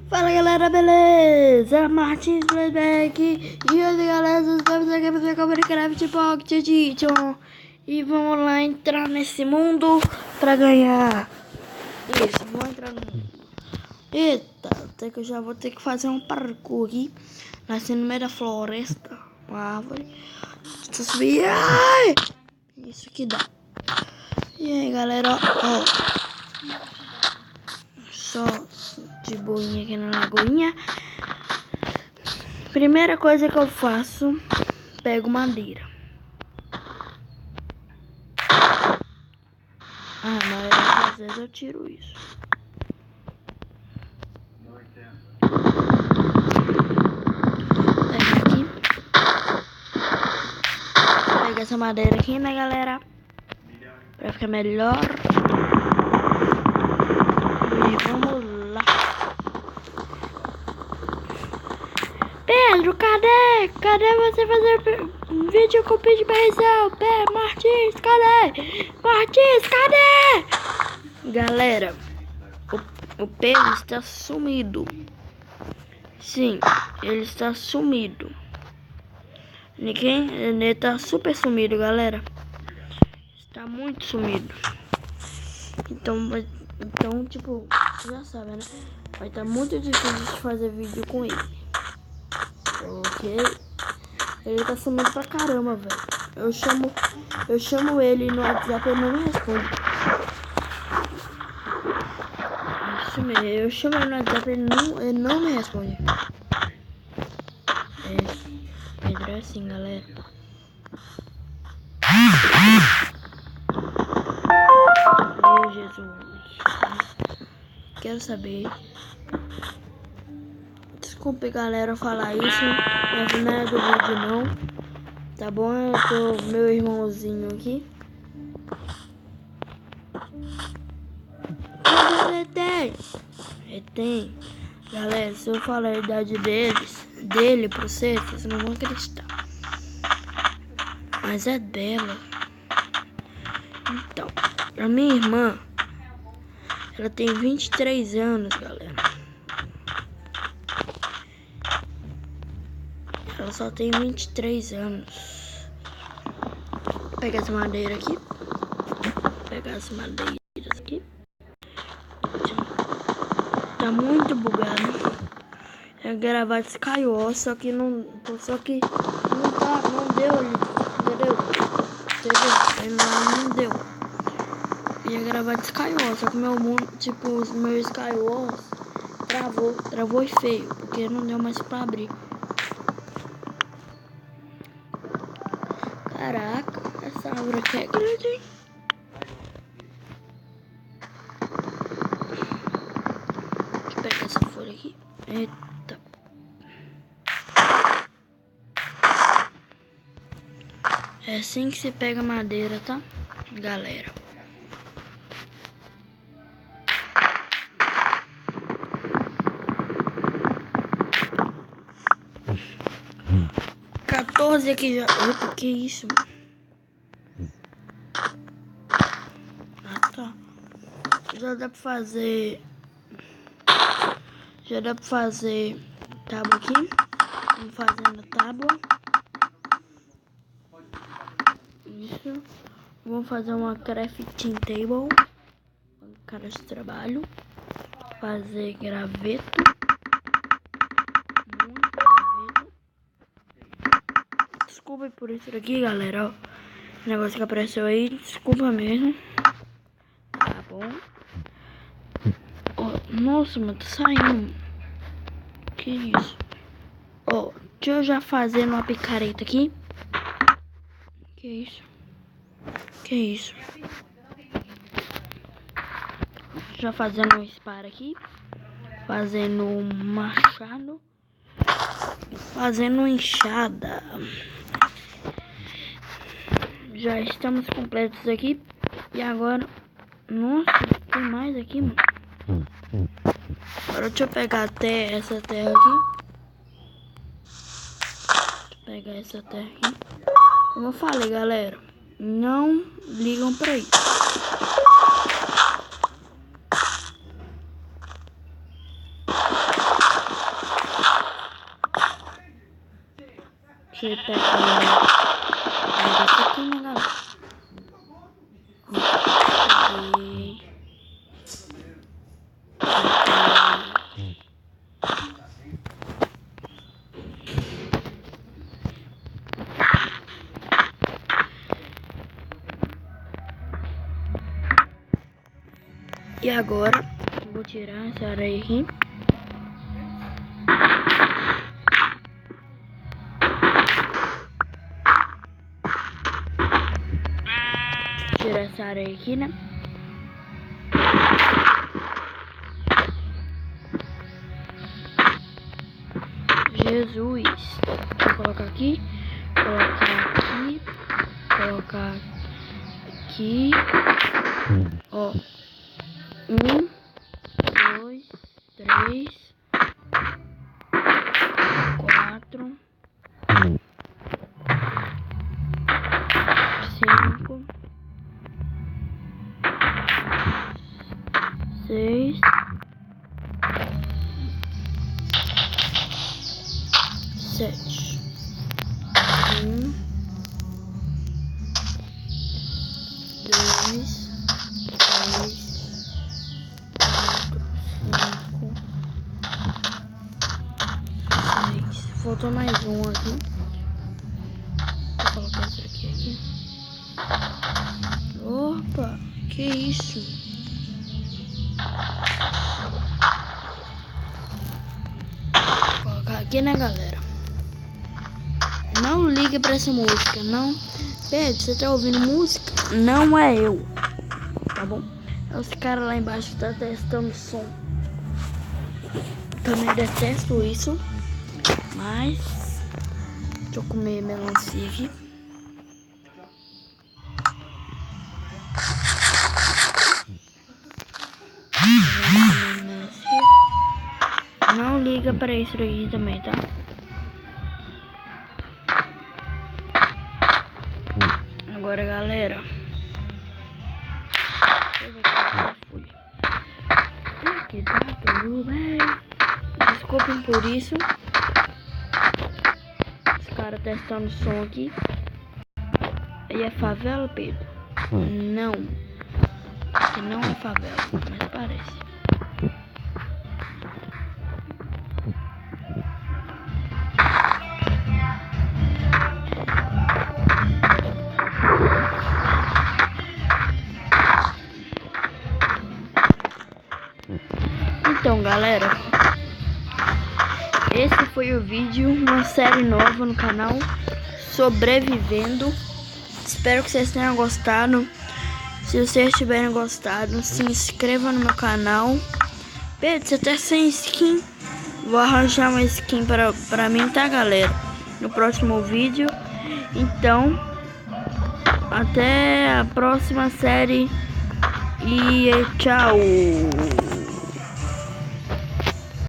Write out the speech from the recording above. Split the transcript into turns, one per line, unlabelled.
Fala galera, beleza? Martins Playback. E hoje galera, estamos aqui para jogar Minecraft Pocket Edition. E vamos lá entrar nesse mundo para ganhar. Isso, vamos entrar no mundo. Eita, até que eu já vou ter que fazer um parkour aqui. Nasci no meio da floresta, uma árvore. Deixa eu subir. Ai! Isso que dá. E aí galera, ó. Só de boinha aqui na lagoinha. Primeira coisa que eu faço, pego madeira. Mas às vezes eu tiro isso. Pega aqui. Pega essa madeira aqui, né galera? Pra ficar melhor. E vamos lá. Pedro, cadê? Cadê você fazer vídeo com o Pede Beijão? Martins, cadê? Martins, cadê? Galera, o Pedro está sumido. Sim, ele está sumido. Ele está super sumido, galera. Está muito sumido. Então, tipo, você já sabe, né? Vai estar muito difícil de fazer vídeo com ele. Porque ele tá sumindo pra caramba, velho. Eu chamo ele no WhatsApp e ele não me responde. Isso mesmo, eu chamo ele no WhatsApp e ele não me responde. Pedro é assim, galera. Meu Jesus. Quero saber. Desculpe, galera, falar isso. Mas não é do vídeo, não. Tá bom? Eu tô meu irmãozinho aqui. Tem. Galera, se eu falar a idade dele pra vocês não vão acreditar. Mas é dela. Então, a minha irmã, ela tem 23 anos, galera. Ela só tem 23 anos. Vou pegar essa madeira aqui. Pegar as madeiras aqui. Tá muito bugado. É gravar Skywars, só que não deu, entendeu? Não deu. Ia gravar de Skywars, só que meu mundo, tipo, o meu Skywars travou e feio, porque não deu mais pra abrir. Caraca, essa árvore aqui é grande, hein? Deixa eu pegar essa folha aqui. Eita. É assim que se pega madeira, tá? Galera. Quatorze aqui já. Opa, que isso, mano? Tá. Já dá pra fazer tábua aqui. Vamos fazendo tábua. Isso. Vamos fazer uma crafting table. Cara de trabalho. Fazer graveto. Muito graveto. Desculpa por isso aqui, galera. Ó, o negócio que apareceu aí. Desculpa mesmo. Tá bom. Oh, nossa, mano, tá saindo. Que isso? Ó, deixa eu já fazer uma picareta aqui. Que isso? Que isso? Já fazendo um espada aqui. Fazendo um machado. Fazendo enxada. Já estamos completos aqui. E agora... Nossa, tem mais aqui, mano. Agora deixa eu pegar até essa terra aqui. Pegar essa terra aqui. Como eu falei, galera, não ligam pra isso. Você pega esse aqui, né, galera? E agora, vou tirar essa areia aqui. Tirar essa areia aqui, né? Jesus. Vou colocar aqui, colocar aqui, ó. 1, 2, 3, 4, 5, 6, 7. 1, 2, 3, 4, 5, 6. Faltou mais um aqui. Vou colocar esse aqui. Opa, que isso? Vou colocar aqui, né, galera? Não ligue pra essa música, não. Pedro, você tá ouvindo música? Não é eu, tá bom? Os caras lá embaixo tá testando som. Também detesto isso. Mas deixa eu comer melancia aqui. Não liga pra isso aqui também, tá? Agora, galera, aqui tá tudo bem. Desculpem por isso. Os caras testando som aqui. E é favela, Pedro? Não. Aqui não é favela, mas parece. Então, galera, esse foi o vídeo, uma série nova no canal, Sobrevivendo. Espero que vocês tenham gostado. Se vocês tiverem gostado, se inscreva no meu canal. Pedro, você tá sem skin? Vou arranjar uma skin pra mim, tá, galera? No próximo vídeo. Então, até a próxima série e tchau!